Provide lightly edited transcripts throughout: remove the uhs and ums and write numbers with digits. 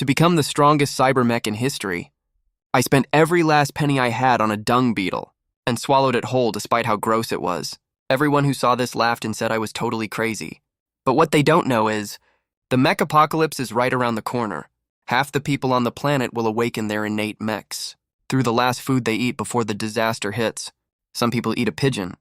To become the strongest cyber mech in history, I spent every last penny I had on a dung beetle and swallowed it whole despite how gross it was. Everyone who saw this laughed and said I was totally crazy. But what they don't know is, the mech apocalypse is right around the corner. Half the people on the planet will awaken their innate mechs through the last food they eat before the disaster hits. Some people eat a pigeon.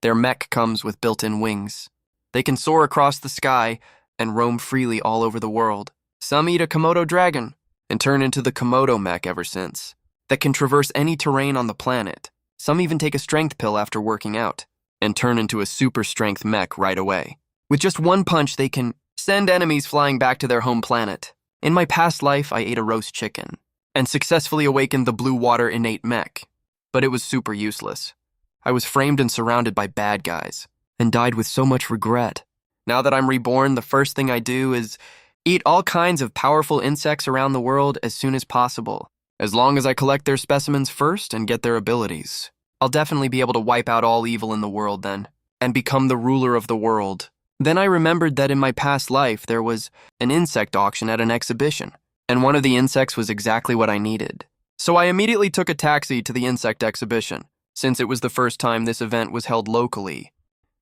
Their mech comes with built-in wings. They can soar across the sky and roam freely all over the world. Some eat a Komodo dragon and turn into the Komodo mech ever since, that can traverse any terrain on the planet. Some even take a strength pill after working out and turn into a super strength mech right away. With just one punch, they can send enemies flying back to their home planet. In my past life, I ate a roast chicken and successfully awakened the blue water innate mech, but it was super useless. I was framed and surrounded by bad guys and died with so much regret. Now that I'm reborn, the first thing I do is eat all kinds of powerful insects around the world as soon as possible. As long as I collect their specimens first and get their abilities, I'll definitely be able to wipe out all evil in the world then, and become the ruler of the world. Then I remembered that in my past life there was an insect auction at an exhibition, and one of the insects was exactly what I needed. So I immediately took a taxi to the insect exhibition, since it was the first time this event was held locally.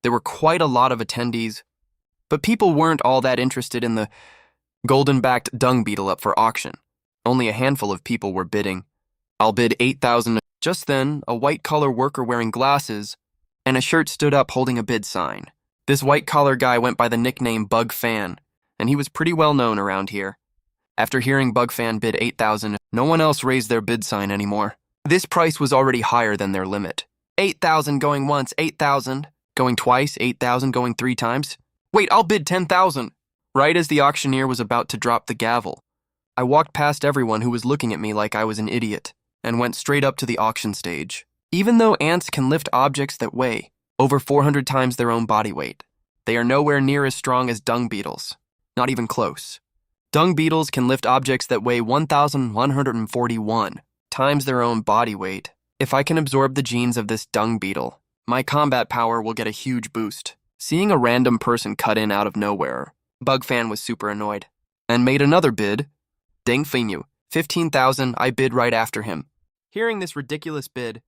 There were quite a lot of attendees, but people weren't all that interested in the golden-backed dung beetle up for auction. Only a handful of people were bidding. I'll bid 8,000. Just then, a white-collar worker wearing glasses and a shirt stood up holding a bid sign. This white-collar guy went by the nickname Bug Fan, and he was pretty well known around here. After hearing Bug Fan bid 8,000, no one else raised their bid sign anymore. This price was already higher than their limit. 8,000 going once, 8,000 going twice, 8,000 going 3 times. Wait, I'll bid 10,000. Right as the auctioneer was about to drop the gavel, I walked past everyone who was looking at me like I was an idiot and went straight up to the auction stage. Even though ants can lift objects that weigh over 400 times their own body weight, they are nowhere near as strong as dung beetles. Not even close. Dung beetles can lift objects that weigh 1,141 times their own body weight. If I can absorb the genes of this dung beetle, my combat power will get a huge boost. Seeing a random person cut in out of nowhere, Bugfan was super annoyed and made another bid. Ding Finu, 15,000, I bid right after him. Hearing this ridiculous bid,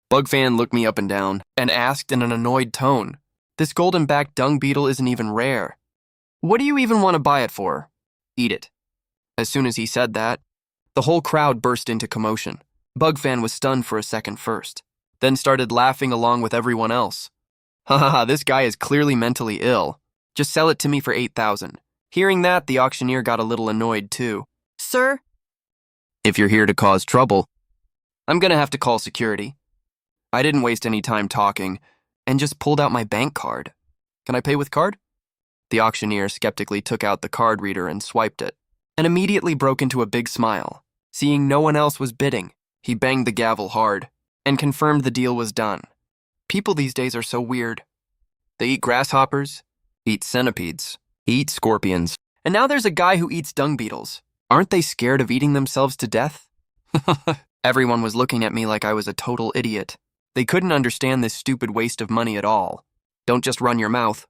Bugfan looked me up and down and asked in an annoyed tone, "This golden-backed dung beetle isn't even rare. What do you even want to buy it for? Eat it." As soon as he said that, the whole crowd burst into commotion. Bugfan was stunned for a second first, then started laughing along with everyone else. "Ha ha ha, this guy is clearly mentally ill. Just sell it to me for 8,000. Hearing that, the auctioneer got a little annoyed too. "Sir? If you're here to cause trouble, I'm gonna have to call security." I didn't waste any time talking and just pulled out my bank card. "Can I pay with card?" The auctioneer skeptically took out the card reader and swiped it, and immediately broke into a big smile. Seeing no one else was bidding, he banged the gavel hard and confirmed the deal was done. People these days are so weird. They eat grasshoppers, eat centipedes, eat scorpions, and now there's a guy who eats dung beetles. Aren't they scared of eating themselves to death? Everyone was looking at me like I was a total idiot. They couldn't understand this stupid waste of money at all. Don't just run your mouth.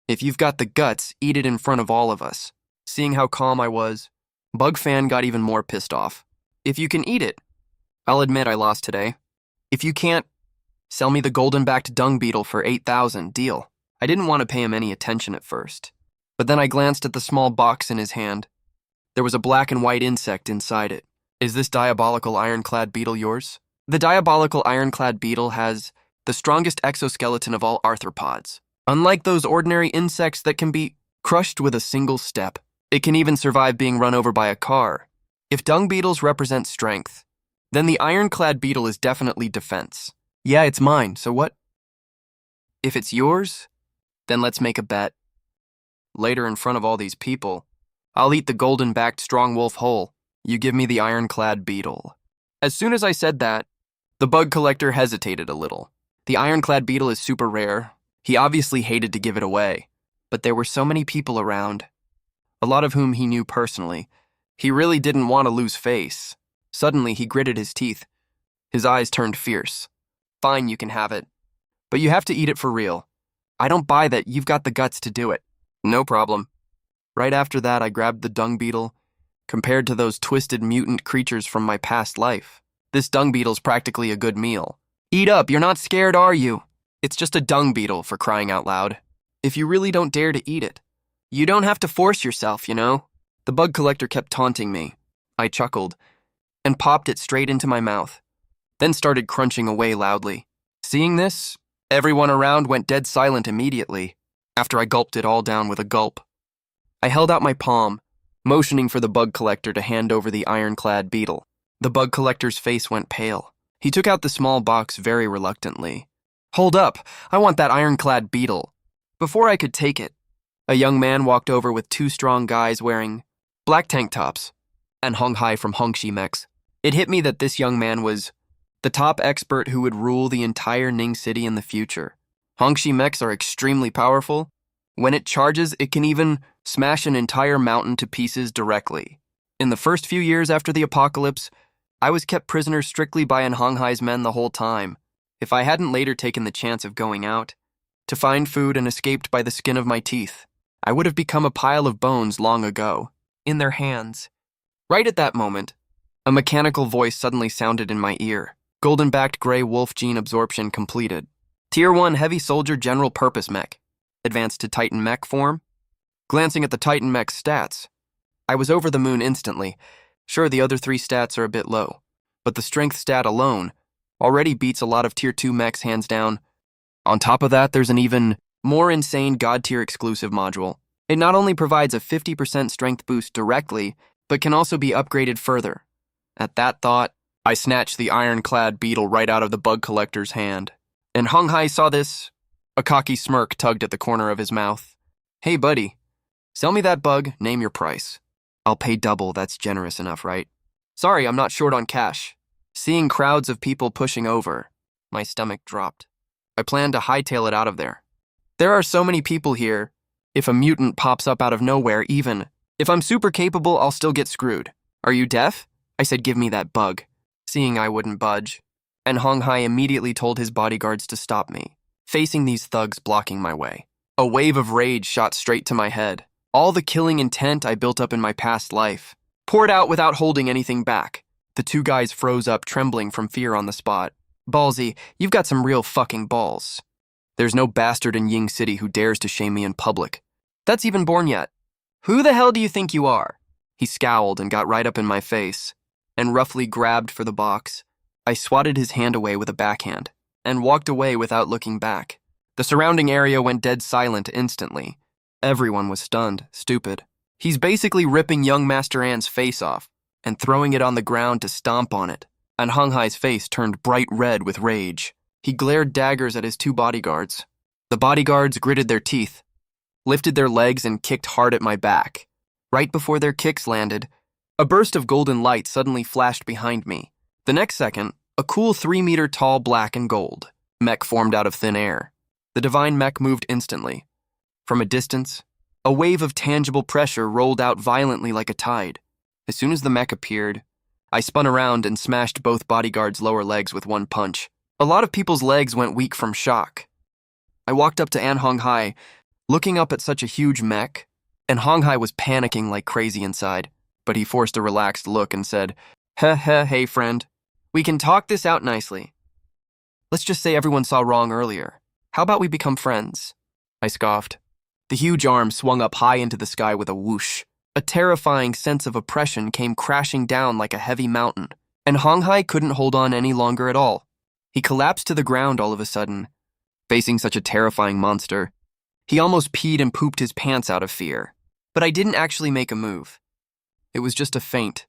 If you've got the guts, eat it in front of all of us. Seeing how calm I was, Bugfan got even more pissed off. If you can eat it, I'll admit I lost today. If you can't, sell me the golden-backed dung beetle for 8,000, deal. I didn't want to pay him any attention at first, but then I glanced at the small box in his hand. There was a black and white insect inside it. "Is this diabolical ironclad beetle yours?" The diabolical ironclad beetle has the strongest exoskeleton of all arthropods. Unlike those ordinary insects that can be crushed with a single step, it can even survive being run over by a car. If dung beetles represent strength, then the ironclad beetle is definitely defense. Yeah, it's mine, so what? If it's yours, then let's make a bet. Later, in front of all these people, I'll eat the golden-backed strong wolf whole. You give me the ironclad beetle. As soon as I said that, the bug collector hesitated a little. The ironclad beetle is super rare. He obviously hated to give it away, but there were so many people around, a lot of whom he knew personally. He really didn't want to lose face. Suddenly, he gritted his teeth. His eyes turned fierce. "Fine, you can have it, but you have to eat it for real. I don't buy that you've got the guts to do it." "No problem." Right after that, I grabbed the dung beetle Compared to those twisted mutant creatures from my past life, this dung beetle's practically a good meal. Eat up, you're not scared, are you? It's just a dung beetle, for crying out loud. If you really don't dare to eat it, you don't have to force yourself, you know? The bug collector kept taunting me. I chuckled and popped it straight into my mouth, then started crunching away loudly. Seeing this, everyone around went dead silent immediately, after I gulped it all down with a gulp. I held out my palm, motioning for the bug collector to hand over the ironclad beetle. The bug collector's face went pale. He took out the small box very reluctantly. Hold up, I want that ironclad beetle. Before I could take it, a young man walked over with two strong guys wearing black tank tops and hung high from Hongxi mechs. It hit me that this young man was the top expert who would rule the entire Ning City in the future. Hongxi mechs are extremely powerful. When it charges, it can even smash an entire mountain to pieces directly. In the first few years after the apocalypse, I was kept prisoner strictly by an Honghai's men the whole time. If I hadn't later taken the chance of going out to find food and escaped by the skin of my teeth, I would have become a pile of bones long ago, in their hands. Right at that moment, a mechanical voice suddenly sounded in my ear. Golden-backed gray wolf gene absorption completed. Tier 1 heavy soldier general purpose mech. Advanced to Titan mech form. Glancing at the Titan mech's stats, I was over the moon instantly. Sure, the other 3 stats are a bit low, but the strength stat alone already beats a lot of Tier 2 mechs hands down. On top of that, there's an even more insane God-tier exclusive module. It not only provides a 50% strength boost directly, but can also be upgraded further. At that thought, I snatched the ironclad beetle right out of the bug collector's hand. And Hung Hai saw this. A cocky smirk tugged at the corner of his mouth. Hey, buddy, sell me that bug, name your price. I'll pay double, that's generous enough, right? Sorry, I'm not short on cash. Seeing crowds of people pushing over, my stomach dropped. I planned to hightail it out of there. There are so many people here. If a mutant pops up out of nowhere, even if I'm super capable, I'll still get screwed. Are you deaf? I said, give me that bug. Seeing I wouldn't budge, and Hong Hai immediately told his bodyguards to stop me, facing these thugs blocking my way. A wave of rage shot straight to my head. All the killing intent I built up in my past life poured out without holding anything back. The 2 guys froze up, trembling from fear on the spot. Ballsy, you've got some real fucking balls. There's no bastard in Ying City who dares to shame me in public. That's even born yet. Who the hell do you think you are? He scowled and got right up in my face and roughly grabbed for the box. I swatted his hand away with a backhand and walked away without looking back. The surrounding area went dead silent instantly. Everyone was stunned, stupid. He's basically ripping young Master An's face off and throwing it on the ground to stomp on it, and Hung Hai's face turned bright red with rage. He glared daggers at his 2 bodyguards. The bodyguards gritted their teeth, lifted their legs, and kicked hard at my back. Right before their kicks landed, a burst of golden light suddenly flashed behind me. The next second, a cool 3-meter-tall black and gold mech formed out of thin air. The divine mech moved instantly. From a distance, a wave of tangible pressure rolled out violently like a tide. As soon as the mech appeared, I spun around and smashed both bodyguards' lower legs with one punch. A lot of people's legs went weak from shock. I walked up to An Hong Hai, looking up at such a huge mech, and Hong Hai was panicking like crazy inside, but he forced a relaxed look and said, hey friend, we can talk this out nicely. Let's just say everyone saw wrong earlier. How about we become friends? I scoffed. The huge arm swung up high into the sky with a whoosh. A terrifying sense of oppression came crashing down like a heavy mountain, and Hong Hai couldn't hold on any longer at all. He collapsed to the ground all of a sudden. Facing such a terrifying monster, he almost peed and pooped his pants out of fear. But I didn't actually make a move. It was just a feint.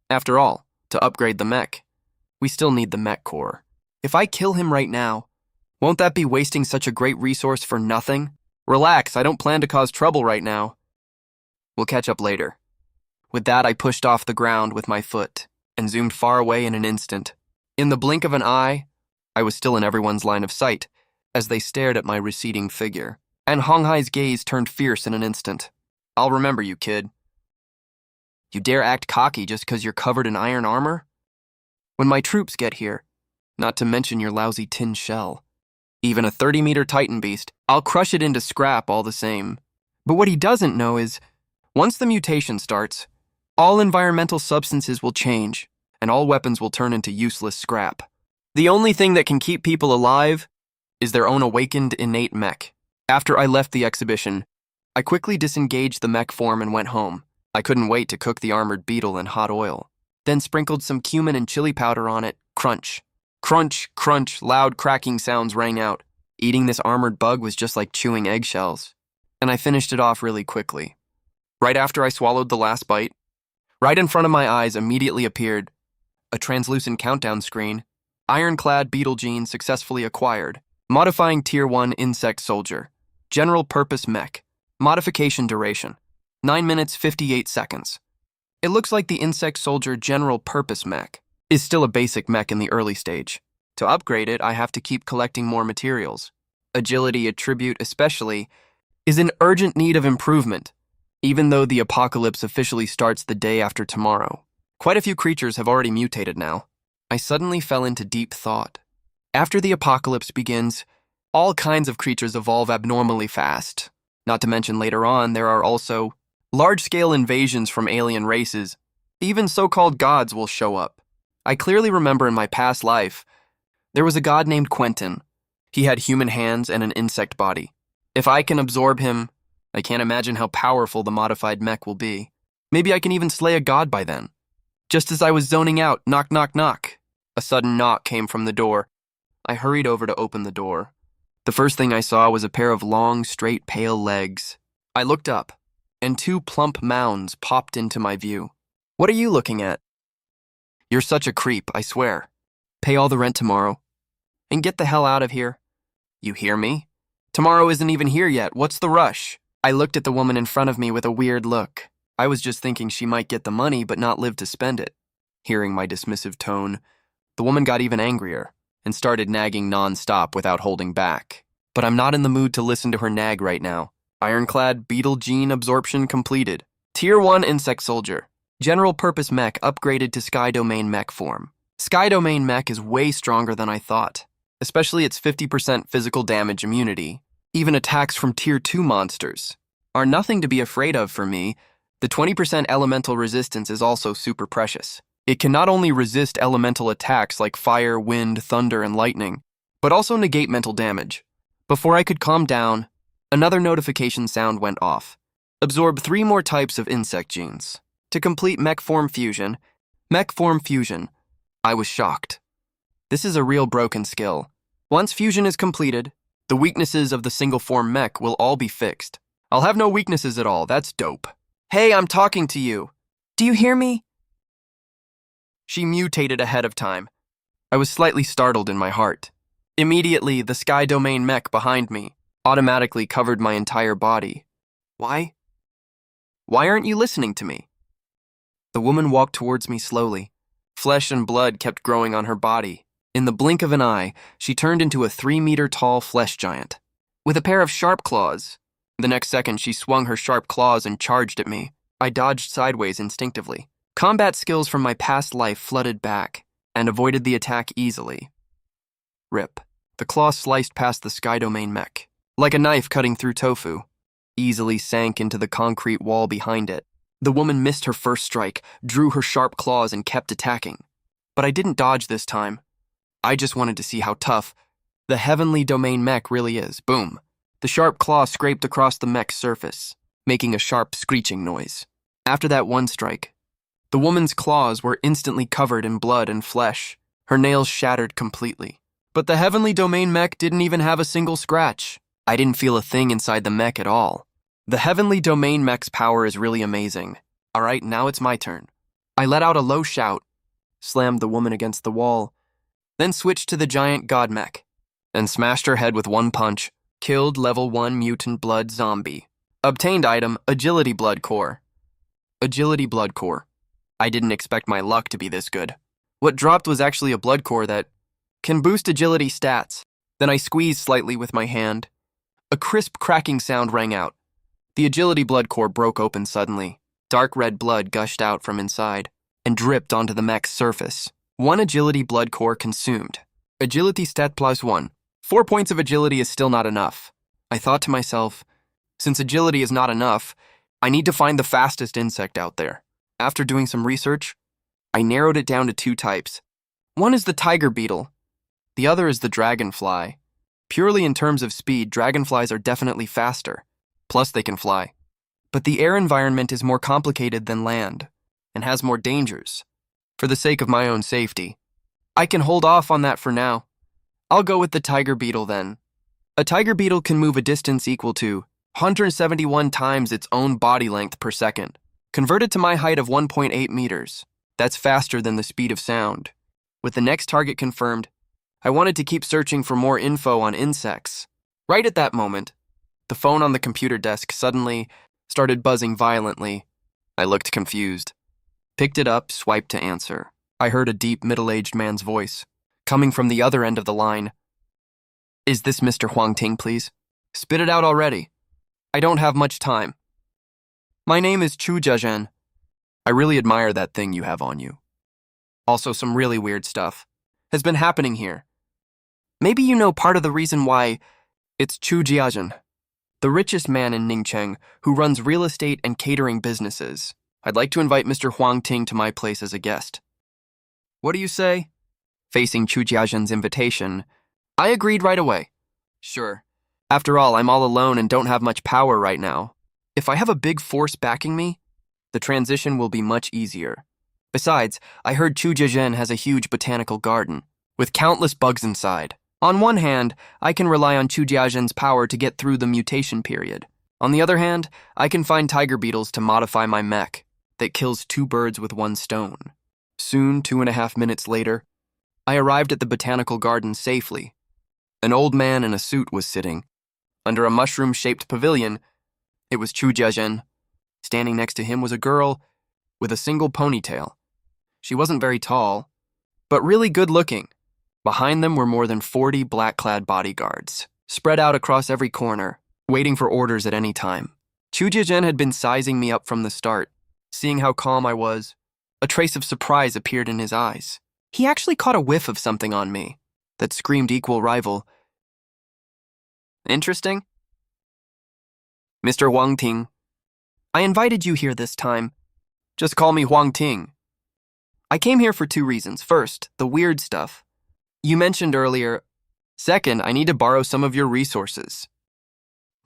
After all, to upgrade the mech, we still need the mech core. If I kill him right now, won't that be wasting such a great resource for nothing? Relax, I don't plan to cause trouble right now. We'll catch up later. With that, I pushed off the ground with my foot and zoomed far away in an instant. In the blink of an eye, I was still in everyone's line of sight as they stared at my receding figure, and Hong Hai's gaze turned fierce in an instant. I'll remember you, kid. You dare act cocky just because you're covered in iron armor? When my troops get here, not to mention your lousy tin shell, even a 30-meter Titan beast, I'll crush it into scrap all the same. But what he doesn't know is, once the mutation starts, All environmental substances will change, and all weapons will turn into useless scrap. The only thing that can keep people alive is their own awakened innate mech. After I left the exhibition, I quickly disengaged the mech form and went home. I couldn't wait to cook the armored beetle in hot oil, then sprinkled some cumin and chili powder on it. Crunch. Crunch, crunch, loud cracking sounds rang out. Eating this armored bug was just like chewing eggshells, and I finished it off really quickly. Right after I swallowed the last bite, right in front of my eyes immediately appeared a translucent countdown screen. Ironclad beetle gene successfully acquired. Modifying Tier 1 insect soldier. General purpose mech. Modification duration 9 minutes 58 seconds. It looks like the insect soldier general purpose mech is still a basic mech in the early stage. To upgrade it, I have to keep collecting more materials. Agility attribute especially is in urgent need of improvement, even though the apocalypse officially starts the day after tomorrow. Quite a few creatures have already mutated now. I suddenly fell into deep thought. After the apocalypse begins, all kinds of creatures evolve abnormally fast. Not to mention later on, there are also large-scale invasions from alien races. Even so-called gods will show up. I clearly remember in my past life, there was a god named Quentin. He had human hands and an insect body. If I can absorb him, I can't imagine how powerful the modified mech will be. Maybe I can even slay a god by then. Just as I was zoning out, knock, knock, knock. A sudden knock came from the door. I hurried over to open the door. The first thing I saw was a pair of long, straight, pale legs. I looked up, and 2 plump mounds popped into my view. What are you looking at? You're such a creep, I swear. Pay all the rent tomorrow. And get the hell out of here. You hear me? Tomorrow isn't even here yet. What's the rush? I looked at the woman in front of me with a weird look. I was just thinking she might get the money but not live to spend it. Hearing my dismissive tone, the woman got even angrier and started nagging non-stop without holding back. But I'm not in the mood to listen to her nag right now. Ironclad beetle gene absorption completed. Tier 1 insect soldier. General purpose mech upgraded to Sky Domain mech form. Sky Domain mech is way stronger than I thought, especially its 50% physical damage immunity. Even attacks from Tier 2 monsters are nothing to be afraid of for me. The 20% elemental resistance is also super precious. It can not only resist elemental attacks like fire, wind, thunder, and lightning, but also negate mental damage. Before I could calm down, another notification sound went off. Absorb 3 more types of insect genes. To complete mech form fusion. I was shocked. This is a real broken skill. Once fusion is completed, the weaknesses of the single form mech will all be fixed. I'll have no weaknesses at all. That's dope. Hey, I'm talking to you. Do you hear me? She mutated ahead of time. I was slightly startled in my heart. Immediately, the Sky Domain mech behind me automatically covered my entire body. Why? Why aren't you listening to me? The woman walked towards me slowly. Flesh and blood kept growing on her body. In the blink of an eye, she turned into a 3-meter-tall flesh giant with a pair of sharp claws. The next second, she swung her sharp claws and charged at me. I dodged sideways instinctively. Combat skills from my past life flooded back and avoided the attack easily. Rip. The claw sliced past the Sky Domain mech, like a knife cutting through tofu, easily sank into the concrete wall behind it. The woman missed her first strike, drew her sharp claws, and kept attacking. But I didn't dodge this time. I just wanted to see how tough the Heavenly Domain mech really is. Boom. The sharp claw scraped across the mech's surface, making a sharp screeching noise. After that one strike, the woman's claws were instantly covered in blood and flesh, her nails shattered completely. But the Heavenly Domain mech didn't even have a single scratch. I didn't feel a thing inside the mech at all. The Heavenly Domain mech's power is really amazing. Alright, now it's my turn. I let out a low shout, slammed the woman against the wall, then switched to the giant god mech, and smashed her head with one punch. Killed level 1 mutant blood zombie. Obtained item, Agility Blood Core. Agility Blood Core. I didn't expect my luck to be this good. What dropped was actually a blood core that can boost agility stats. Then I squeezed slightly with my hand. A crisp cracking sound rang out. The agility blood core broke open suddenly. Dark red blood gushed out from inside and dripped onto the mech's surface. 1 agility blood core consumed. Agility stat plus 1. 4 points of agility is still not enough. I thought to myself, since agility is not enough, I need to find the fastest insect out there. After doing some research, I narrowed it down to two types. One is the tiger beetle. The other is the dragonfly. Purely in terms of speed, dragonflies are definitely faster. Plus, they can fly. But the air environment is more complicated than land and has more dangers. For the sake of my own safety, I can hold off on that for now. I'll go with the tiger beetle then. A tiger beetle can move a distance equal to 171 times its own body length per second. Converted to my height of 1.8 meters, that's faster than the speed of sound. With the next target confirmed, I wanted to keep searching for more info on insects. Right at that moment, the phone on the computer desk suddenly started buzzing violently. I looked confused. Picked it up, swiped to answer. I heard a deep, middle-aged man's voice, coming from the other end of the line. "Is this Mr. Huang Ting, please? Spit it out already. I don't have much time. My name is Chu Jiazhen. I really admire that thing you have on you. Also, some really weird stuff has been happening here. Maybe you know part of the reason why it's Chu Jiazhen, the richest man in Ningcheng who runs real estate and catering businesses. I'd like to invite Mr. Huang Ting to my place as a guest. What do you say?" Facing Chu Jiazhen's invitation, I agreed right away. Sure. After all, I'm all alone and don't have much power right now. If I have a big force backing me, the transition will be much easier. Besides, I heard Chu Jiazhen has a huge botanical garden, with countless bugs inside. On one hand, I can rely on Chu Jiazhen's power to get through the mutation period. On the other hand, I can find tiger beetles to modify my mech that kills two birds with one stone. Soon, 2.5 minutes later, I arrived at the botanical garden safely. An old man in a suit was sitting. Under a mushroom-shaped pavilion, it was Chu Jiazhen. Standing next to him was a girl with a single ponytail. She wasn't very tall, but really good-looking. Behind them were more than 40 black-clad bodyguards, spread out across every corner, waiting for orders at any time. Chu Jiazhen had been sizing me up from the start. Seeing how calm I was, a trace of surprise appeared in his eyes. He actually caught a whiff of something on me that screamed equal rival. Interesting? Mr. Huang Ting, I invited you here this time. Just call me Huang Ting. I came here for two reasons. First, the weird stuff you mentioned earlier. Second, I need to borrow some of your resources.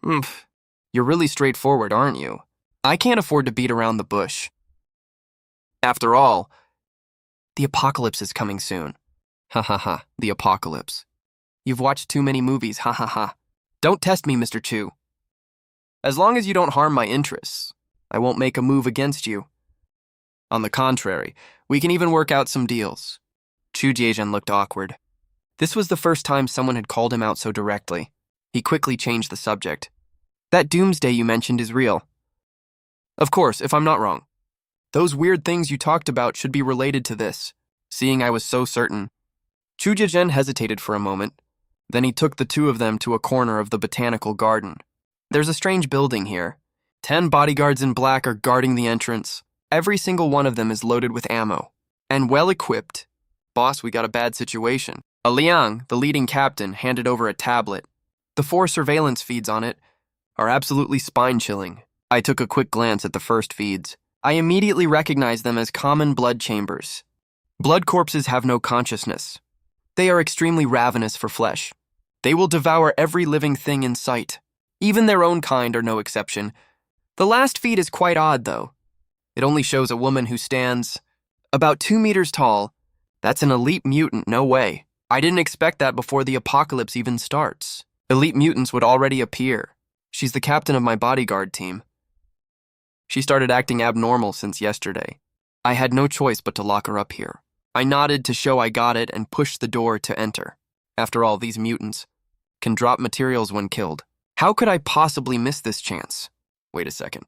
You're really straightforward, aren't you? I can't afford to beat around the bush. After all, the apocalypse is coming soon. Ha ha ha, the apocalypse. You've watched too many movies, ha ha ha. Don't test me, Mr. Chu. As long as you don't harm my interests, I won't make a move against you. On the contrary, we can even work out some deals. Chu Jiazhen looked awkward. This was the first time someone had called him out so directly. He quickly changed the subject. That doomsday you mentioned is real. Of course, if I'm not wrong. Those weird things you talked about should be related to this, seeing I was so certain. Chu Jiazhen hesitated for a moment. Then he took the two of them to a corner of the botanical garden. There's a strange building here. 10 bodyguards in black are guarding the entrance. Every single one of them is loaded with ammo and well-equipped. Boss, we got a bad situation. A Liang, the leading captain, handed over a tablet. The 4 surveillance feeds on it are absolutely spine-chilling. I took a quick glance at the first feeds. I immediately recognized them as common blood chambers. Blood corpses have no consciousness. They are extremely ravenous for flesh. They will devour every living thing in sight. Even their own kind are no exception. The last feed is quite odd, though. It only shows a woman who stands about 2 meters tall. That's an elite mutant, no way. I didn't expect that before the apocalypse even starts. Elite mutants would already appear. She's the captain of my bodyguard team. She started acting abnormal since yesterday. I had no choice but to lock her up here. I nodded to show I got it and pushed the door to enter. After all, these mutants can drop materials when killed. How could I possibly miss this chance? Wait a second.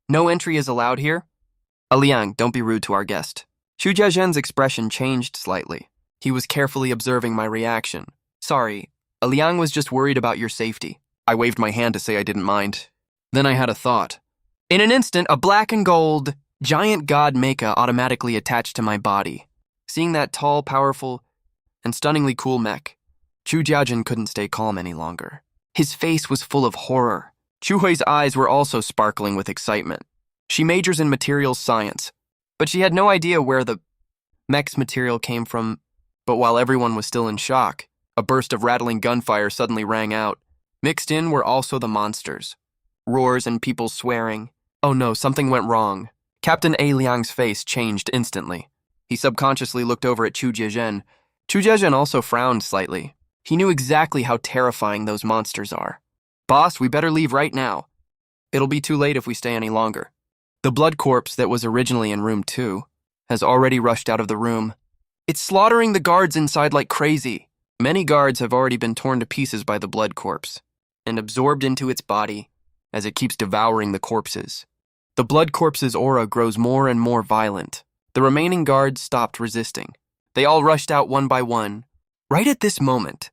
No entry is allowed here? Liang, don't be rude to our guest. Chu Jiazhen's expression changed slightly. He was carefully observing my reaction. Sorry, Liang was just worried about your safety. I waved my hand to say I didn't mind. Then I had a thought. In an instant, a black and gold giant god Mecha automatically attached to my body. Seeing that tall, powerful, and stunningly cool mech, Chu Jiazhen couldn't stay calm any longer. His face was full of horror. Chu Hui's eyes were also sparkling with excitement. She majors in materials science, but she had no idea where the mech's material came from. But while everyone was still in shock, a burst of rattling gunfire suddenly rang out. Mixed in were also the monsters. Roars and people swearing. Oh no, something went wrong. Captain A. Liang's face changed instantly. He subconsciously looked over at Chu Jiezhen. Chu Jiezhen also frowned slightly. He knew exactly how terrifying those monsters are. Boss, we better leave right now. It'll be too late if we stay any longer. The blood corpse that was originally in room 2 has already rushed out of the room. It's slaughtering the guards inside like crazy. Many guards have already been torn to pieces by the blood corpse and absorbed into its body as it keeps devouring the corpses. The blood corpse's aura grows more and more violent. The remaining guards stopped resisting. They all rushed out one by one. Right at this moment,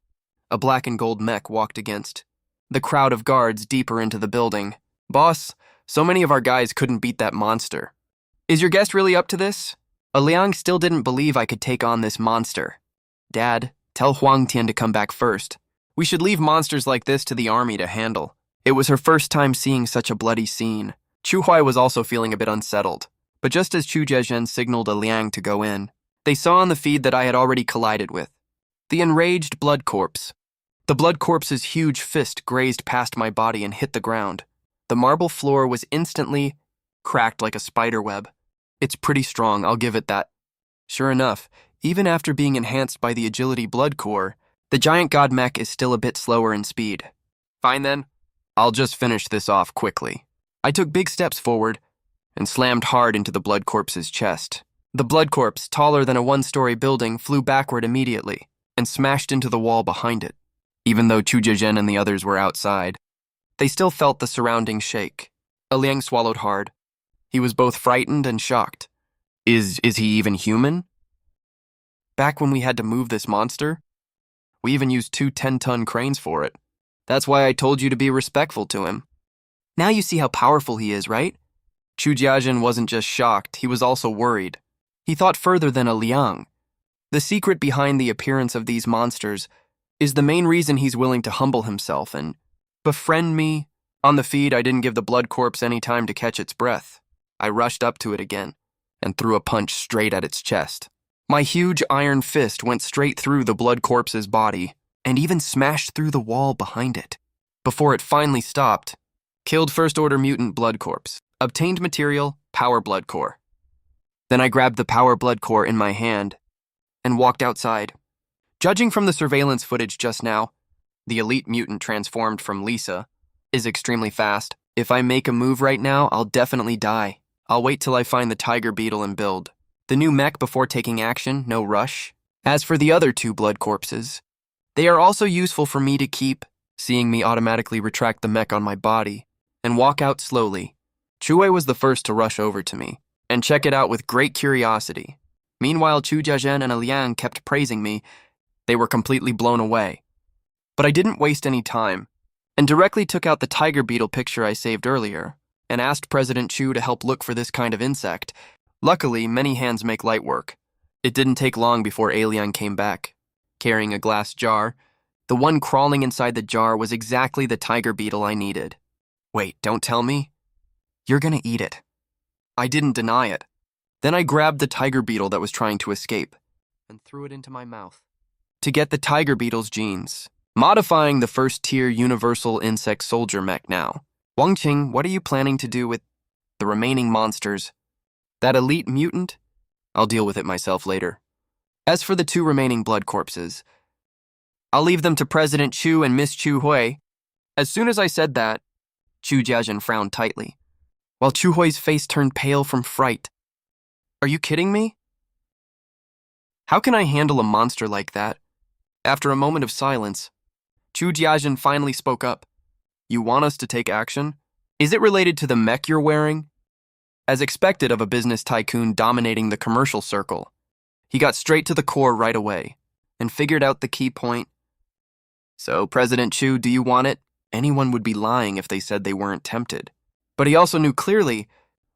a black and gold mech walked against the crowd of guards deeper into the building. Boss, so many of our guys couldn't beat that monster. Is your guest really up to this? Liang still didn't believe I could take on this monster. Dad, tell Huang Tian to come back first. We should leave monsters like this to the army to handle. It was her first time seeing such a bloody scene. Chu Hui was also feeling a bit unsettled. But just as Chu Jiezhen signaled Liang to go in, they saw on the feed that I had already collided with the enraged blood corpse. The blood corpse's huge fist grazed past my body and hit the ground. The marble floor was instantly cracked like a spider web. It's pretty strong, I'll give it that. Sure enough, even after being enhanced by the agility blood core, the giant god mech is still a bit slower in speed. Fine then, I'll just finish this off quickly. I took big steps forward and slammed hard into the blood corpse's chest. The blood corpse, taller than a one-story building, flew backward immediately and smashed into the wall behind it. Even though Chu Jiezhen and the others were outside, they still felt the surroundings shake. Liang swallowed hard. He was both frightened and shocked. Is he even human? Back when we had to move this monster, we even used 2 10-ton cranes for it. That's why I told you to be respectful to him. Now you see how powerful he is, right? Chu Jiezhen wasn't just shocked, he was also worried. He thought further than Liang. The secret behind the appearance of these monsters is the main reason he's willing to humble himself and befriend me. On the feed, I didn't give the blood corpse any time to catch its breath. I rushed up to it again and threw a punch straight at its chest. My huge iron fist went straight through the blood corpse's body and even smashed through the wall behind it. Before it finally stopped, killed first-order mutant blood corpse. Obtained material, power blood core. Then I grabbed the power blood core in my hand and walked outside. Judging from the surveillance footage just now, the elite mutant transformed from Lisa is extremely fast. If I make a move right now, I'll definitely die. I'll wait till I find the tiger beetle and build the new mech before taking action, no rush. As for the other 2 blood corpses, they are also useful for me to keep. Seeing me automatically retract the mech on my body and walk out slowly, Chu was the first to rush over to me and check it out with great curiosity. Meanwhile, Chu Jiezhen and Liang kept praising me. They were completely blown away. But I didn't waste any time and directly took out the tiger beetle picture I saved earlier and asked President Chu to help look for this kind of insect. Luckily, many hands make light work. It didn't take long before Liang came back, carrying a glass jar. The one crawling inside the jar was exactly the tiger beetle I needed. Wait, don't tell me. You're gonna eat it. I didn't deny it. Then I grabbed the tiger beetle that was trying to escape and threw it into my mouth. To get the tiger beetle's genes, modifying the first-tier universal insect soldier mech now. Wang Qing, what are you planning to do with the remaining monsters? That elite mutant? I'll deal with it myself later. As for the 2 remaining blood corpses, I'll leave them to President Chu and Miss Chu Hui. As soon as I said that, Chu Jiezhen frowned tightly, while Chu Hui's face turned pale from fright. Are you kidding me? How can I handle a monster like that? After a moment of silence, Chu Jiezhen finally spoke up. You want us to take action? Is it related to the mech you're wearing? As expected of a business tycoon dominating the commercial circle, he got straight to the core right away and figured out the key point. So, President Chu, do you want it? Anyone would be lying if they said they weren't tempted. But he also knew clearly,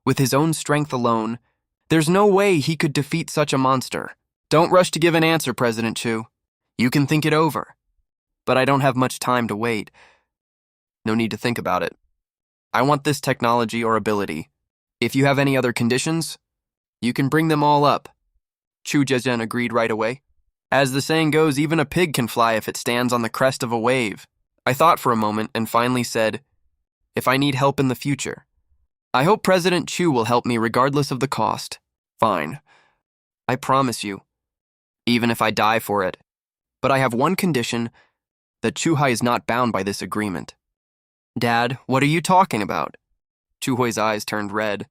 with his own strength alone, there's no way he could defeat such a monster. Don't rush to give an answer, President Chu. You can think it over. But I don't have much time to wait. No need to think about it. I want this technology or ability. If you have any other conditions, You can bring them all up. Chu Jiazhen agreed right away. As the saying goes, even a pig can fly if it stands on the crest of a wave. I thought for a moment and finally said, if I need help in the future, I hope President Chu will help me regardless of the cost. Fine. I promise you. Even if I die for it. But I have one condition, that Chuhai is not bound by this agreement. Dad, what are you talking about? Chuhui's eyes turned red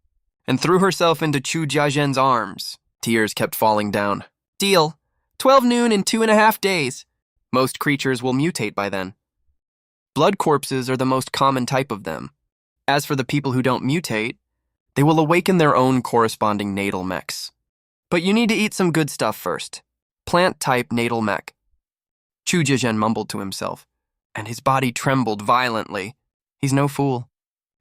and threw herself into Chu Jiazhen's arms. Tears kept falling down. Deal. 12 noon in 2.5 days. Most creatures will mutate by then. Blood corpses are the most common type of them. As for the people who don't mutate, they will awaken their own corresponding natal mechs. But you need to eat some good stuff first. Plant-type natal mech. Chu Jiazhen mumbled to himself, and his body trembled violently. He's no fool.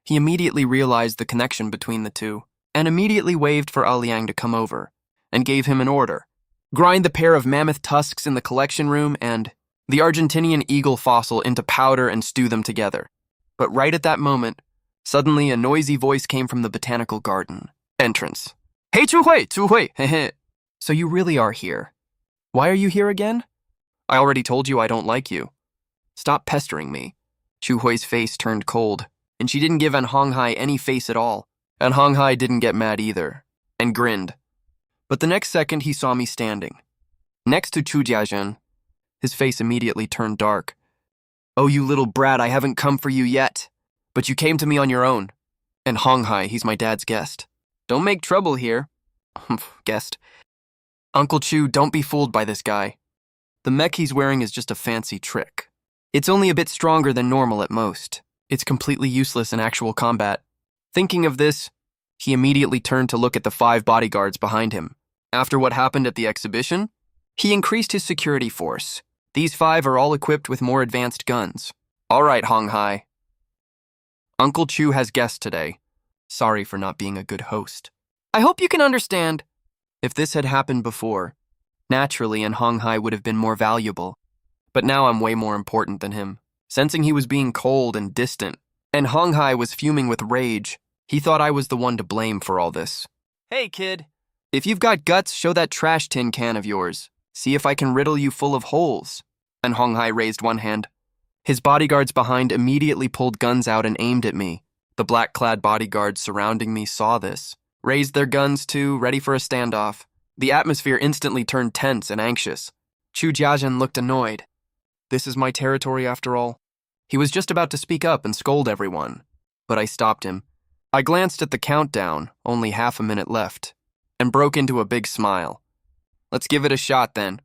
He immediately realized the connection between the two, and immediately waved for Liang to come over, and gave him an order. Grind the pair of mammoth tusks in the collection room and the Argentinian eagle fossil into powder and stew them together. But right at that moment, suddenly a noisy voice came from the botanical garden entrance. Hey, Chu-Hui, hehe. So you really are here. Why are you here again? I already told you I don't like you. Stop pestering me. Chu-Hui's face turned cold, and she didn't give An Honghai any face at all. An Honghai didn't get mad either, and grinned. But the next second he saw me standing, next to Chu Jiazhen. His face immediately turned dark. Oh, you little brat, I haven't come for you yet. But you came to me on your own. And Honghai, he's my dad's guest. Don't make trouble here. Guest. Uncle Chu, don't be fooled by this guy. The mech he's wearing is just a fancy trick. It's only a bit stronger than normal at most. It's completely useless in actual combat. Thinking of this, he immediately turned to look at the 5 bodyguards behind him. After what happened at the exhibition, he increased his security force. These 5 are all equipped with more advanced guns. All right, Honghai. Uncle Chu has guests today. Sorry for not being a good host. I hope you can understand. If this had happened before, naturally An Honghai would have been more valuable. But now I'm way more important than him. Sensing he was being cold and distant, and Honghai was fuming with rage, he thought I was the one to blame for all this. Hey, kid. If you've got guts, show that trash tin can of yours. See if I can riddle you full of holes. And Honghai raised one hand. His bodyguards behind immediately pulled guns out and aimed at me. The black-clad bodyguards surrounding me saw this, raised their guns too, ready for a standoff. The atmosphere instantly turned tense and anxious. Chu Jiazhen looked annoyed. This is my territory after all. He was just about to speak up and scold everyone, but I stopped him. I glanced at the countdown, only half a minute left, and broke into a big smile. Let's give it a shot then.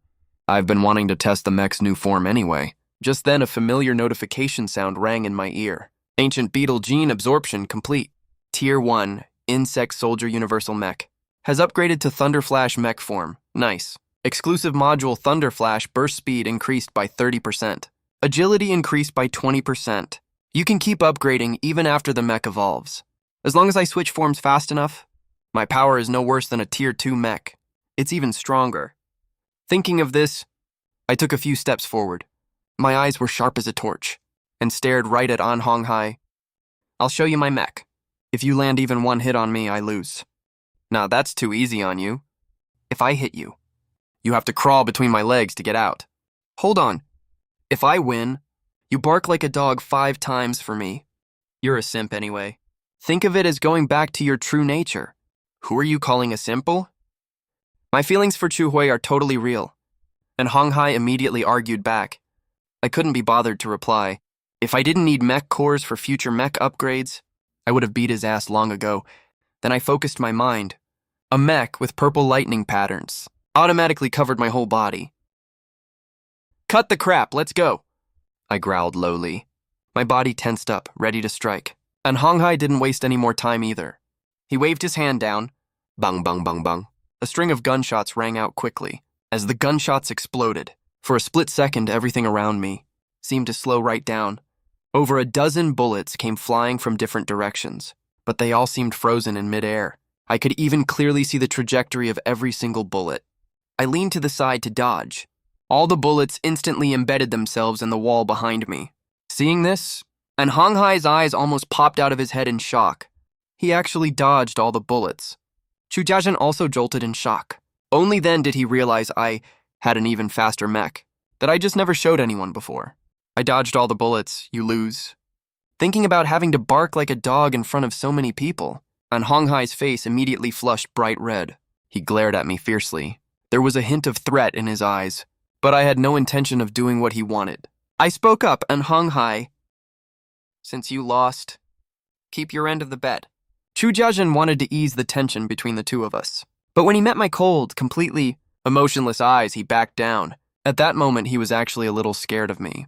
I've been wanting to test the mech's new form anyway. Just then a familiar notification sound rang in my ear. Ancient beetle gene absorption complete. Tier 1, Insect Soldier Universal Mech. Has upgraded to Thunderflash mech form. Nice. Exclusive module Thunderflash burst speed increased by 30%. Agility increased by 20%. You can keep upgrading even after the mech evolves. As long as I switch forms fast enough, my power is no worse than a Tier 2 mech. It's even stronger. Thinking of this, I took a few steps forward. My eyes were sharp as a torch, and stared right at An Honghai. I'll show you my mech. If you land even one hit on me, I lose. Now that's too easy on you. If I hit you, you have to crawl between my legs to get out. Hold on. If I win, you bark like a dog 5 times for me. You're a simp anyway. Think of it as going back to your true nature. Who are you calling a simple? My feelings for Chu-Hui are totally real. And Honghai immediately argued back. I couldn't be bothered to reply. If I didn't need mech cores for future mech upgrades, I would have beat his ass long ago. Then I focused my mind. A mech with purple lightning patterns automatically covered my whole body. Cut the crap, let's go, I growled lowly. My body tensed up, ready to strike. And Honghai didn't waste any more time either. He waved his hand down. Bang, bang, bang, bang. A string of gunshots rang out quickly. As the gunshots exploded, for a split second, everything around me seemed to slow right down. Over a dozen bullets came flying from different directions, but they all seemed frozen in midair. I could even clearly see the trajectory of every single bullet. I leaned to the side to dodge. All the bullets instantly embedded themselves in the wall behind me. Seeing this, and Honghai's eyes almost popped out of his head in shock. He actually dodged all the bullets. Chujiajin also jolted in shock. Only then did he realize I had an even faster mech that I just never showed anyone before. I dodged all the bullets, you lose. Thinking about having to bark like a dog in front of so many people, and Honghai's face immediately flushed bright red. He glared at me fiercely. There was a hint of threat in his eyes, but I had no intention of doing what he wanted. I spoke up, and Honghai, since you lost, keep your end of the bet. Chujiajin wanted to ease the tension between the two of us, but when he met my cold, completely emotionless eyes, he backed down. At that moment, he was actually a little scared of me.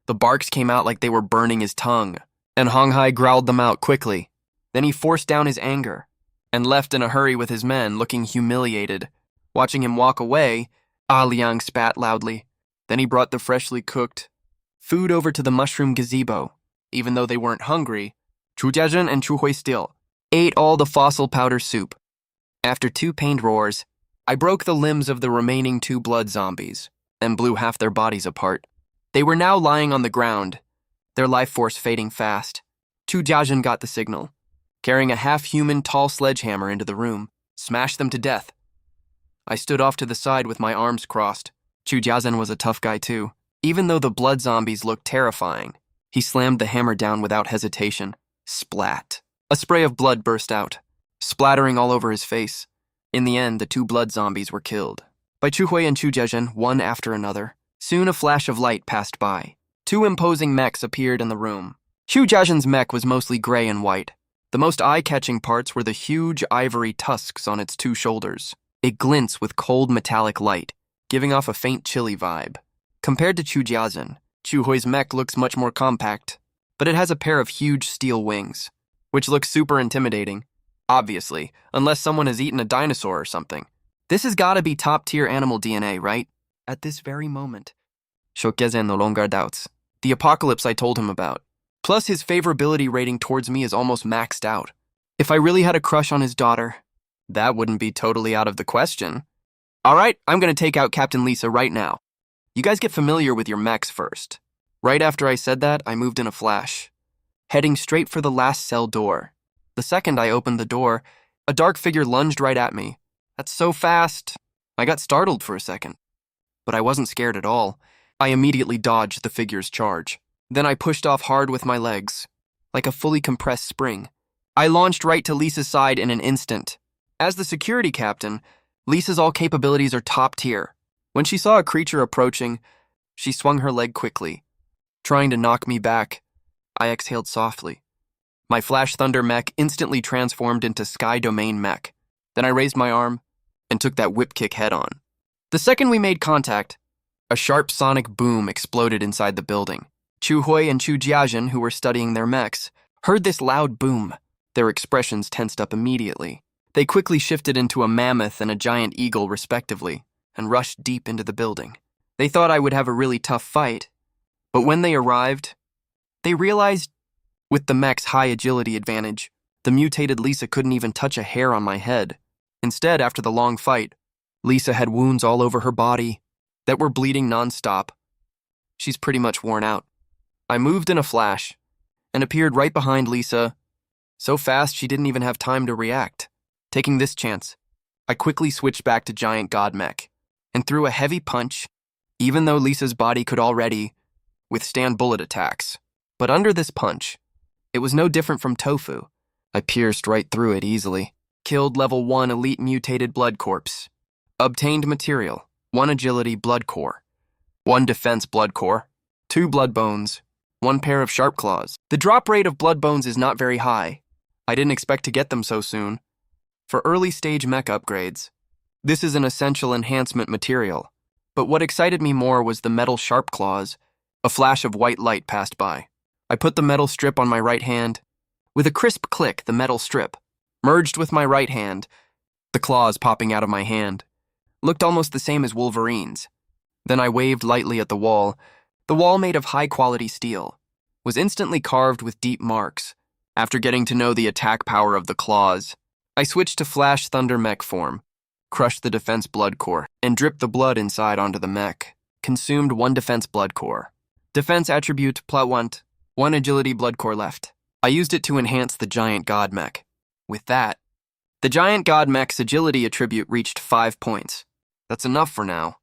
The barks came out like they were burning his tongue, and Honghai growled them out quickly. Then he forced down his anger and left in a hurry with his men, looking humiliated. Watching him walk away, Liang spat loudly. Then he brought the freshly cooked food over to the mushroom gazebo. Even though they weren't hungry, Chujiajin and Chuhui still ate all the fossil powder soup. After 2 pained roars, I broke the limbs of the remaining 2 blood zombies and blew half their bodies apart. They were now lying on the ground, their life force fading fast. Chujiajin got the signal, carrying a half-human tall sledgehammer into the room, smashed them to death. I stood off to the side with my arms crossed. Chujiajin was a tough guy too. Even though the blood zombies looked terrifying, he slammed the hammer down without hesitation. Splat. A spray of blood burst out, splattering all over his face. In the end, the 2 blood zombies were killed by Chuhui and Chujiajin, one after another. Soon a flash of light passed by. 2 imposing mechs appeared in the room. Chujiajin's mech was mostly gray and white. The most eye-catching parts were the huge ivory tusks on its 2 shoulders. It glints with cold metallic light, giving off a faint chilly vibe. Compared to Chujiajin, Chuhui's mech looks much more compact, but it has a pair of huge steel wings, which looks super intimidating. Obviously, unless someone has eaten a dinosaur or something. This has gotta be top-tier animal DNA, right? At this very moment, Shokezen no longer doubts the apocalypse I told him about. Plus, his favorability rating towards me is almost maxed out. If I really had a crush on his daughter, that wouldn't be totally out of the question. Alright, I'm gonna take out Captain Lisa right now. You guys get familiar with your mechs first. Right after I said that, I moved in a flash, heading straight for the last cell door. The second I opened the door, a dark figure lunged right at me. That's so fast. I got startled for a second. But I wasn't scared at all. I immediately dodged the figure's charge. Then I pushed off hard with my legs, like a fully compressed spring. I launched right to Lisa's side in an instant. As the security captain, Lisa's all capabilities are top tier. When she saw a creature approaching, she swung her leg quickly. Trying to knock me back, I exhaled softly. My Flash Thunder mech instantly transformed into Sky Domain mech. Then I raised my arm and took that whip kick head on. The second we made contact, a sharp sonic boom exploded inside the building. Chuhui and Chujiajin, who were studying their mechs, heard this loud boom. Their expressions tensed up immediately. They quickly shifted into a mammoth and a giant eagle, respectively, and rushed deep into the building. They thought I would have a really tough fight, but when they arrived, they realized, with the mech's high agility advantage, the mutated Lisa couldn't even touch a hair on my head. Instead, after the long fight, Lisa had wounds all over her body that were bleeding non-stop. She's pretty much worn out. I moved in a flash and appeared right behind Lisa, so fast she didn't even have time to react. Taking this chance, I quickly switched back to Giant God Mech and threw a heavy punch, even though Lisa's body could already withstand bullet attacks. But under this punch, it was no different from tofu. I pierced right through it easily. Killed level 1 elite mutated blood corpse. Obtained material, 1 agility blood core, 1 defense blood core, 2 blood bones, 1 pair of sharp claws. The drop rate of blood bones is not very high. I didn't expect to get them so soon. For early stage mech upgrades, this is an essential enhancement material. But what excited me more was the metal sharp claws. A flash of white light passed by. I put the metal strip on my right hand. With a crisp click, the metal strip merged with my right hand. The claws popping out of my hand looked almost the same as Wolverine's. Then I waved lightly at the wall. The wall, made of high-quality steel, was instantly carved with deep marks. After getting to know the attack power of the claws, I switched to Flash Thunder mech form, crushed the defense blood core, and dripped the blood inside onto the mech. Consumed 1 defense blood core. Defense attribute +1, 1 agility blood core left. I used it to enhance the Giant God mech. With that, The giant god mech's agility attribute reached 5 points. That's enough for now.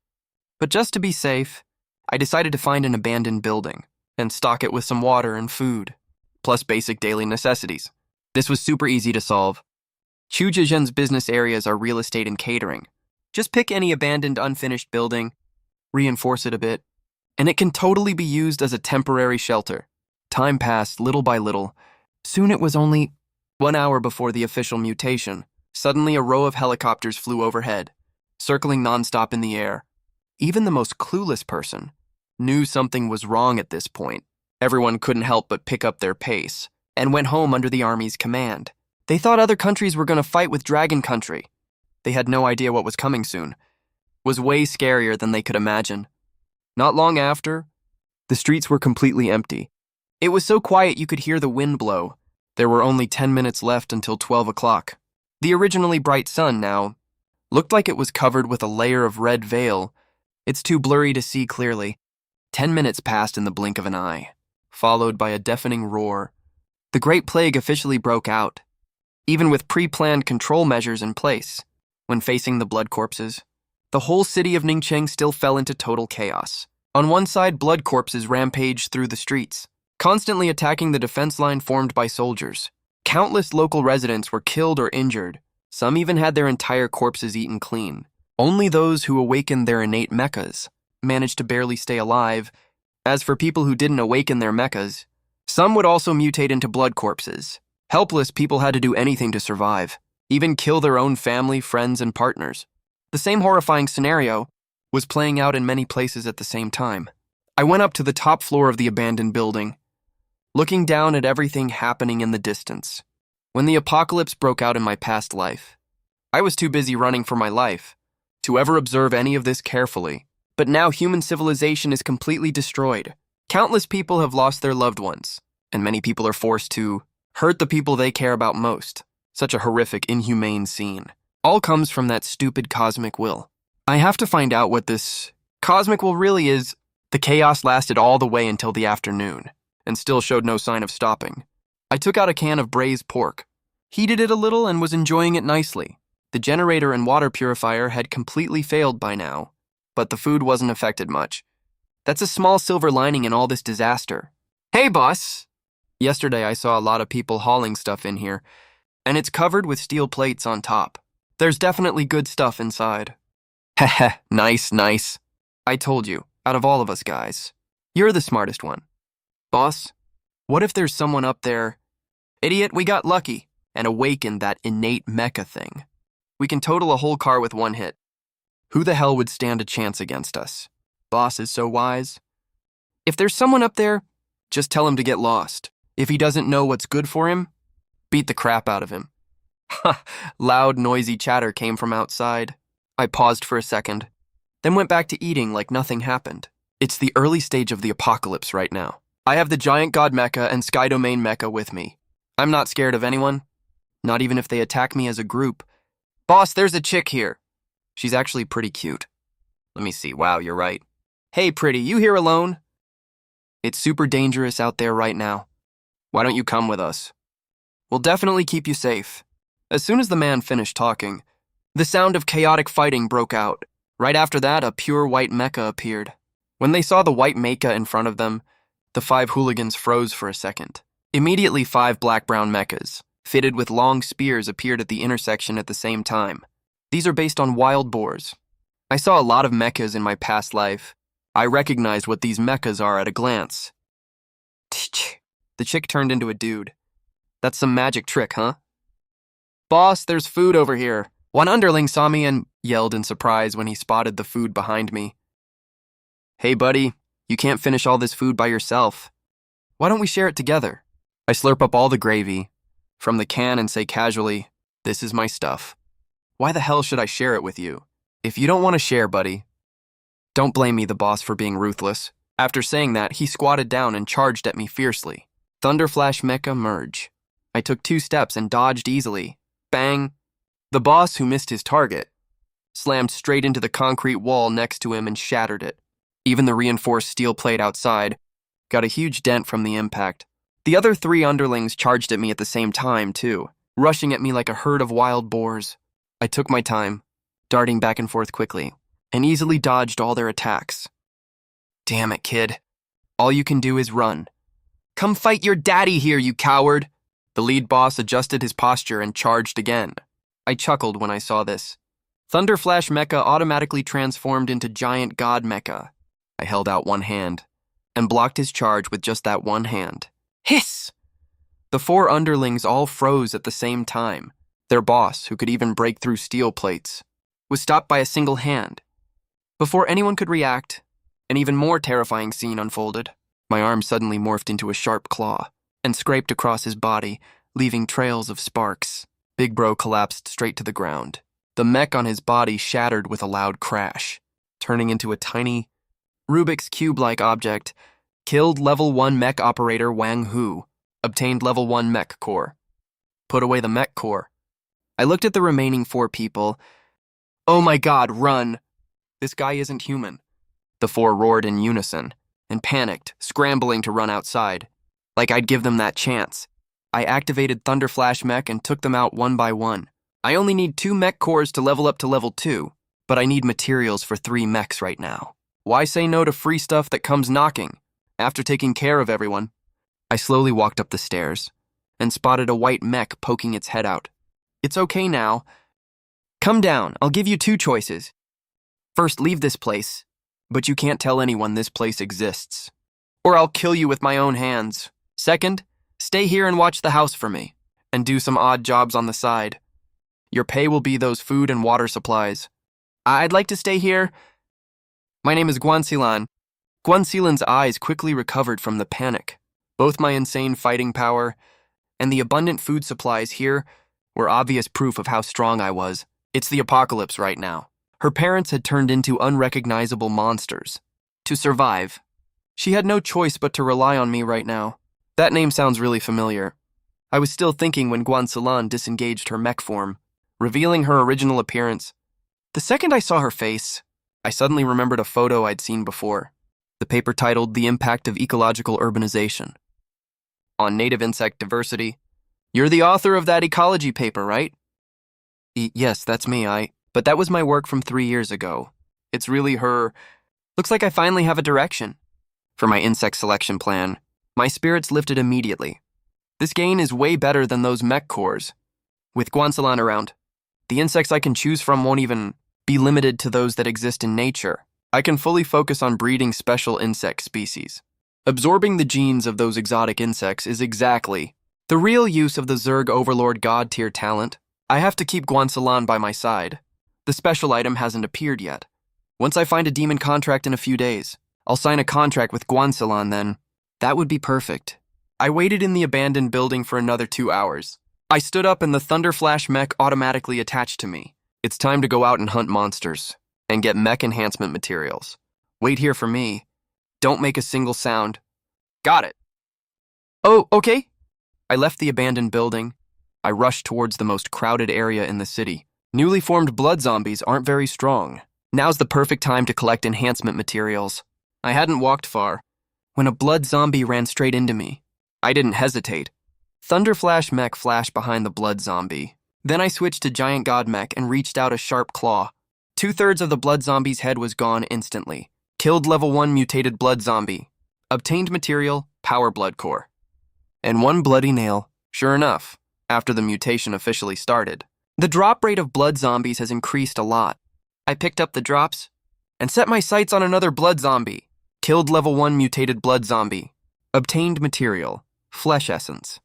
But just to be safe, I decided to find an abandoned building and stock it with some water and food, plus basic daily necessities. This was super easy to solve. Chujigen's business areas are real estate and catering. Just pick any abandoned, unfinished building, reinforce it a bit, and it can totally be used as a temporary shelter. Time passed little by little. Soon it was only 1 hour before the official mutation. Suddenly a row of helicopters flew overhead, circling nonstop in the air. Even the most clueless person knew something was wrong at this point. Everyone couldn't help but pick up their pace and went home under the army's command. They thought other countries were going to fight with Dragon Country. They had no idea what was coming soon. It was way scarier than they could imagine. Not long after, the streets were completely empty. It was so quiet you could hear the wind blow. There were only 10 minutes left until 12 o'clock. The originally bright sun now looked like it was covered with a layer of red veil. It's too blurry to see clearly. 10 minutes passed in the blink of an eye, followed by a deafening roar. The Great Plague officially broke out, even with pre-planned control measures in place. When facing the blood corpses, the whole city of Ningcheng still fell into total chaos. On one side, blood corpses rampaged through the streets, constantly attacking the defense line formed by soldiers. Countless local residents were killed or injured. Some even had their entire corpses eaten clean. Only those who awakened their innate mechas managed to barely stay alive. As for people who didn't awaken their mechas, some would also mutate into blood corpses. Helpless people had to do anything to survive, even kill their own family, friends, and partners. The same horrifying scenario was playing out in many places at the same time. I went up to the top floor of the abandoned building, looking down at everything happening in the distance. When the apocalypse broke out in my past life, I was too busy running for my life to ever observe any of this carefully. But now human civilization is completely destroyed. Countless people have lost their loved ones, and many people are forced to hurt the people they care about most. Such a horrific, inhumane scene. All comes from that stupid cosmic will. I have to find out what this cosmic will really is. The chaos lasted all the way until the afternoon, and still showed no sign of stopping. I took out a can of braised pork, heated it a little, and was enjoying it nicely. The generator and water purifier had completely failed by now, but the food wasn't affected much. That's a small silver lining in all this disaster. Hey, boss! Yesterday I saw a lot of people hauling stuff in here, and it's covered with steel plates on top. There's definitely good stuff inside. Heh, nice. I told you, out of all of us guys, you're the smartest one. Boss, what if there's someone up there? Idiot, we got lucky and awakened that innate mecha thing. We can total a whole car with one hit. Who the hell would stand a chance against us? Boss is so wise. If there's someone up there, just tell him to get lost. If he doesn't know what's good for him, beat the crap out of him. Ha! Loud, noisy chatter came from outside. I paused for a second, then went back to eating like nothing happened. It's the early stage of the apocalypse right now. I have the giant god mecha and sky domain mecha with me. I'm not scared of anyone, not even if they attack me as a group. Boss, there's a chick here. She's actually pretty cute. Let me see. Wow, you're right. Hey, pretty, you here alone? It's super dangerous out there right now. Why don't you come with us? We'll definitely keep you safe. As soon as the man finished talking, the sound of chaotic fighting broke out. Right after that, a pure white mecha appeared. When they saw the white mecha in front of them, the 5 hooligans froze for a second. Immediately, 5 black-brown mechas, fitted with long spears, appeared at the intersection at the same time. These are based on wild boars. I saw a lot of mechas in my past life. I recognized what these mechas are at a glance. The chick turned into a dude. That's some magic trick, huh? Boss, there's food over here. One underling saw me and yelled in surprise when he spotted the food behind me. Hey, buddy, you can't finish all this food by yourself. Why don't we share it together? I slurp up all the gravy from the can and say casually, this is my stuff. Why the hell should I share it with you? If you don't want to share, buddy. Don't blame me, the boss, for being ruthless. After saying that, he squatted down and charged at me fiercely. Thunderflash Mecha merge. I took 2 steps and dodged easily. Bang! The boss, who missed his target, slammed straight into the concrete wall next to him and shattered it. Even the reinforced steel plate outside got a huge dent from the impact. The other 3 underlings charged at me at the same time, too. rushing at me like a herd of wild boars. I took my time, darting back and forth quickly, and easily dodged all their attacks. Damn it, kid. All you can do is run. Come fight your daddy here, you coward! The lead boss adjusted his posture and charged again. I chuckled when I saw this. Thunder Flash Mecha automatically transformed into Giant God Mecha. I held out one hand and blocked his charge with just that one hand. Hiss! The four underlings all froze at the same time. Their boss, who could even break through steel plates, was stopped by a single hand. Before anyone could react, an even more terrifying scene unfolded. My arm suddenly morphed into a sharp claw and scraped across his body, leaving trails of sparks. Big Bro collapsed straight to the ground. The mech on his body shattered with a loud crash, turning into a tiny, Rubik's Cube-like object. Killed Level 1 mech operator Wang Hu. Obtained Level 1 mech core. Put away the mech core. I looked at the remaining four people. Oh my god, run! This guy isn't human. The four roared in unison and panicked, scrambling to run outside. Like I'd give them that chance. I activated Thunder Flash Mech and took them out one by one. I only need 2 mech cores to level up to level 2, but I need materials for 3 mechs right now. Why say no to free stuff that comes knocking? After taking care of everyone, I slowly walked up the stairs and spotted a white mech poking its head out. It's okay now. Come down, I'll give you 2 choices. First, leave this place, but you can't tell anyone this place exists. Or I'll kill you with my own hands. Second, stay here and watch the house for me, and do some odd jobs on the side. Your pay will be those food and water supplies. I'd like to stay here. My name is Guanxilan. Guanxilan's eyes quickly recovered from the panic. Both my insane fighting power and the abundant food supplies here were obvious proof of how strong I was. It's the apocalypse right now. Her parents had turned into unrecognizable monsters. To survive, she had no choice but to rely on me right now. That name sounds really familiar. I was still thinking when Guanxilan disengaged her mech form, revealing her original appearance. The second I saw her face, I suddenly remembered a photo I'd seen before. The paper titled The Impact of Ecological Urbanization on Native Insect Diversity. You're the author of that ecology paper, right? Yes, that's me, but that was my work from 3 years ago. It's really her. Looks like I finally have a direction. For my insect selection plan, my spirits lifted immediately. This gain is way better than those mech cores. With Guanxilan around, the insects I can choose from won't even be limited to those that exist in nature. I can fully focus on breeding special insect species. Absorbing the genes of those exotic insects is exactly the real use of the Zerg Overlord God tier talent. I have to keep Guanxilan by my side. The special item hasn't appeared yet. Once I find a demon contract in a few days, I'll sign a contract with Guanxilan then. That would be perfect. I waited in the abandoned building for another 2 hours. I stood up and the Thunder Flash mech automatically attached to me. It's time to go out and hunt monsters and get mech enhancement materials. Wait here for me. Don't make a single sound. Got it. Oh, okay. I left the abandoned building. I rushed towards the most crowded area in the city. Newly formed blood zombies aren't very strong. Now's the perfect time to collect enhancement materials. I hadn't walked far when a blood zombie ran straight into me. I didn't hesitate. Thunder Flash Mech flashed behind the blood zombie. Then I switched to Giant God Mech and reached out a sharp claw. 2/3 of the blood zombie's head was gone instantly. Killed Level 1 mutated blood zombie. Obtained material, power blood core. And 1 bloody nail, sure enough, after the mutation officially started. The drop rate of blood zombies has increased a lot. I picked up the drops and set my sights on another blood zombie. Killed Level 1 mutated blood zombie. Obtained material, flesh essence.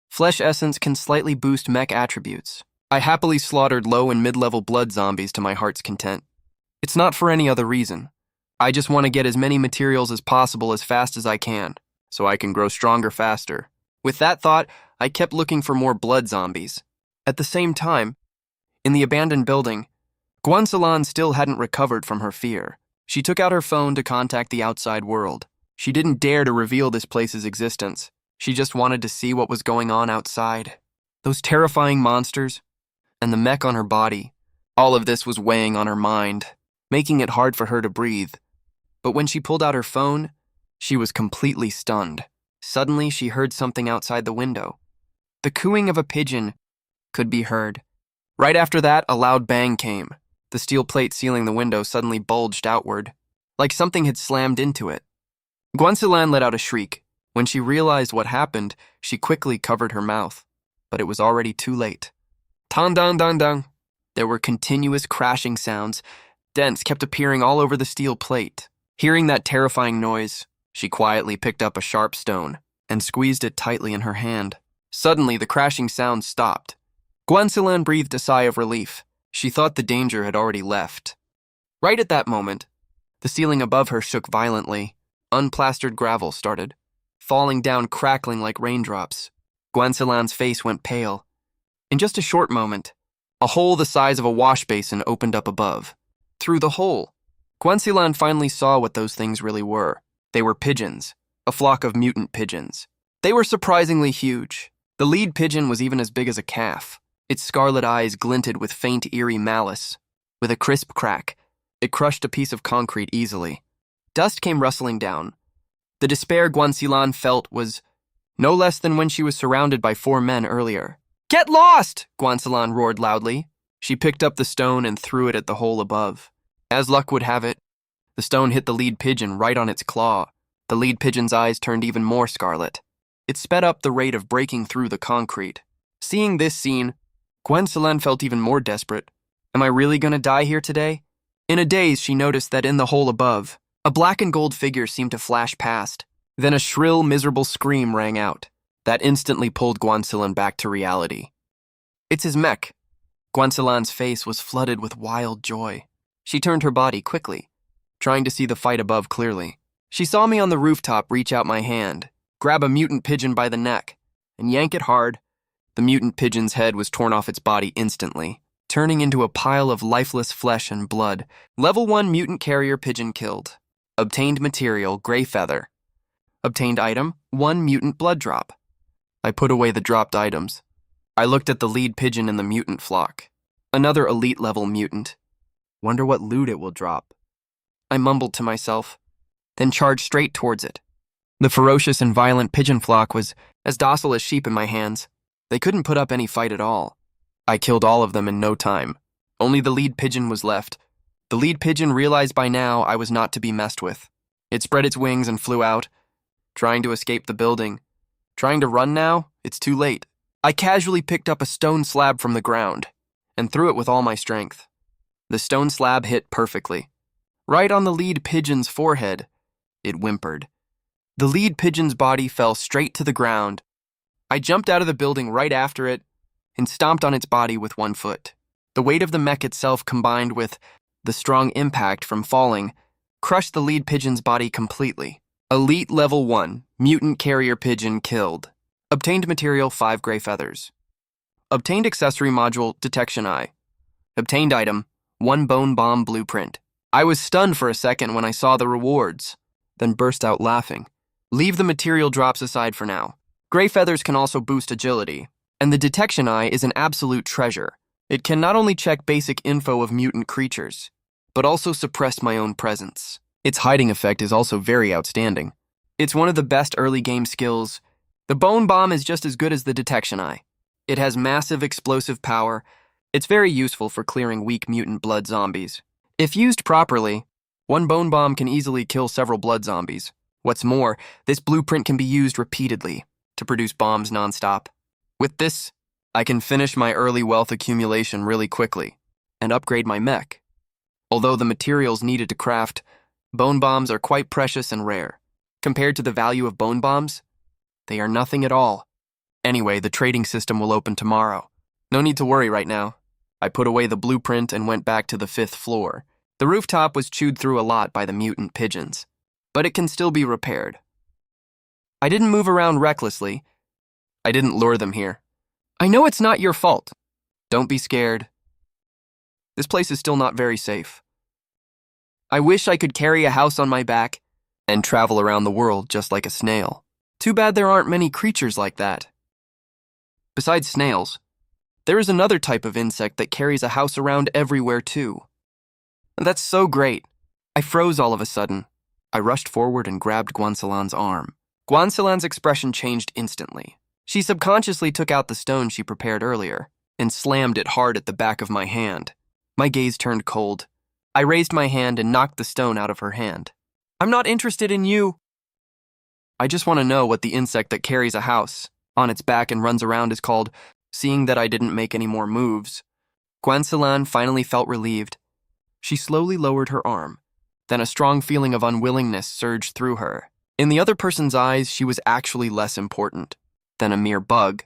Flesh essence can slightly boost mech attributes. I happily slaughtered low and mid-level blood zombies to my heart's content. It's not for any other reason. I just want to get as many materials as possible as fast as I can, so I can grow stronger faster. With that thought, I kept looking for more blood zombies. At the same time, in the abandoned building, Guanxilan still hadn't recovered from her fear. She took out her phone to contact the outside world. She didn't dare to reveal this place's existence. She just wanted to see what was going on outside. Those terrifying monsters, and the mech on her body. All of this was weighing on her mind, making it hard for her to breathe. But when she pulled out her phone, she was completely stunned. Suddenly, she heard something outside the window. The cooing of a pigeon could be heard. Right after that, a loud bang came. The steel plate sealing the window suddenly bulged outward, like something had slammed into it. Guanxilan let out a shriek. When she realized what happened, she quickly covered her mouth, but it was already too late. Tang dang dang dang. There were continuous crashing sounds. Dents kept appearing all over the steel plate. Hearing that terrifying noise, she quietly picked up a sharp stone and squeezed it tightly in her hand. Suddenly, the crashing sound stopped. Guanxilan breathed a sigh of relief. She thought the danger had already left. Right at that moment, the ceiling above her shook violently. Unplastered gravel started falling down, crackling like raindrops. Guanxilan's face went pale. In just a short moment, a hole the size of a wash basin opened up above. Through the hole, Guanxilan finally saw what those things really were. They were pigeons, a flock of mutant pigeons. They were surprisingly huge. The lead pigeon was even as big as a calf. Its scarlet eyes glinted with faint, eerie malice. With a crisp crack, it crushed a piece of concrete easily. Dust came rustling down. The despair Guanxilan felt was no less than when she was surrounded by 4 men earlier. "Get lost!" Guanxilan roared loudly. She picked up the stone and threw it at the hole above. As luck would have it, the stone hit the lead pigeon right on its claw. The lead pigeon's eyes turned even more scarlet. It sped up the rate of breaking through the concrete. Seeing this scene, Guanxilan felt even more desperate. Am I really going to die here today? In a daze, she noticed that in the hole above, a black and gold figure seemed to flash past. Then a shrill, miserable scream rang out. That instantly pulled Guanxilan back to reality. It's his mech. Guanxilan's face was flooded with wild joy. She turned her body quickly, trying to see the fight above clearly. She saw me on the rooftop reach out my hand, grab a mutant pigeon by the neck, and yank it hard. The mutant pigeon's head was torn off its body instantly, turning into a pile of lifeless flesh and blood. Level 1 mutant carrier pigeon killed. Obtained material, gray feather. Obtained item, 1 mutant blood drop. I put away the dropped items. I looked at the lead pigeon in the mutant flock. Another elite level mutant. Wonder what loot it will drop. I mumbled to myself, then charged straight towards it. The ferocious and violent pigeon flock was as docile as sheep in my hands. They couldn't put up any fight at all. I killed all of them in no time. Only the lead pigeon was left. The lead pigeon realized by now I was not to be messed with. It spread its wings and flew out, trying to escape the building. Trying to run now? It's too late. I casually picked up a stone slab from the ground and threw it with all my strength. The stone slab hit perfectly. Right on the lead pigeon's forehead, it whimpered. The lead pigeon's body fell straight to the ground. I jumped out of the building right after it and stomped on its body with 1 foot. The weight of the mech itself combined with the strong impact from falling crushed the lead pigeon's body completely. Elite level 1, mutant carrier pigeon killed. Obtained material, 5 gray feathers. Obtained accessory module, detection eye. Obtained item, 1 bone bomb blueprint. I was stunned for a second when I saw the rewards, then burst out laughing. Leave the material drops aside for now. Gray feathers can also boost agility, and the detection eye is an absolute treasure. It can not only check basic info of mutant creatures, but also suppress my own presence. Its hiding effect is also very outstanding. It's one of the best early game skills. The bone bomb is just as good as the detection eye. It has massive explosive power. It's very useful for clearing weak mutant blood zombies. If used properly, 1 bone bomb can easily kill several blood zombies. What's more, this blueprint can be used repeatedly to produce bombs nonstop. With this, I can finish my early wealth accumulation really quickly and upgrade my mech. Although the materials needed to craft bone bombs are quite precious and rare. Compared to the value of bone bombs, they are nothing at all. Anyway, the trading system will open tomorrow. No need to worry right now. I put away the blueprint and went back to the 5th floor. The rooftop was chewed through a lot by the mutant pigeons, but it can still be repaired. I didn't move around recklessly. I didn't lure them here. I know it's not your fault. Don't be scared. This place is still not very safe. I wish I could carry a house on my back and travel around the world just like a snail. Too bad there aren't many creatures like that. Besides snails, there is another type of insect that carries a house around everywhere too. That's so great. I froze all of a sudden. I rushed forward and grabbed Guanxilan's arm. Guanxilan's expression changed instantly. She subconsciously took out the stone she prepared earlier and slammed it hard at the back of my hand. My gaze turned cold. I raised my hand and knocked the stone out of her hand. I'm not interested in you. I just want to know what the insect that carries a house on its back and runs around is called. Seeing that I didn't make any more moves, Gwencelan finally felt relieved. She slowly lowered her arm. Then a strong feeling of unwillingness surged through her. In the other person's eyes, she was actually less important than a mere bug.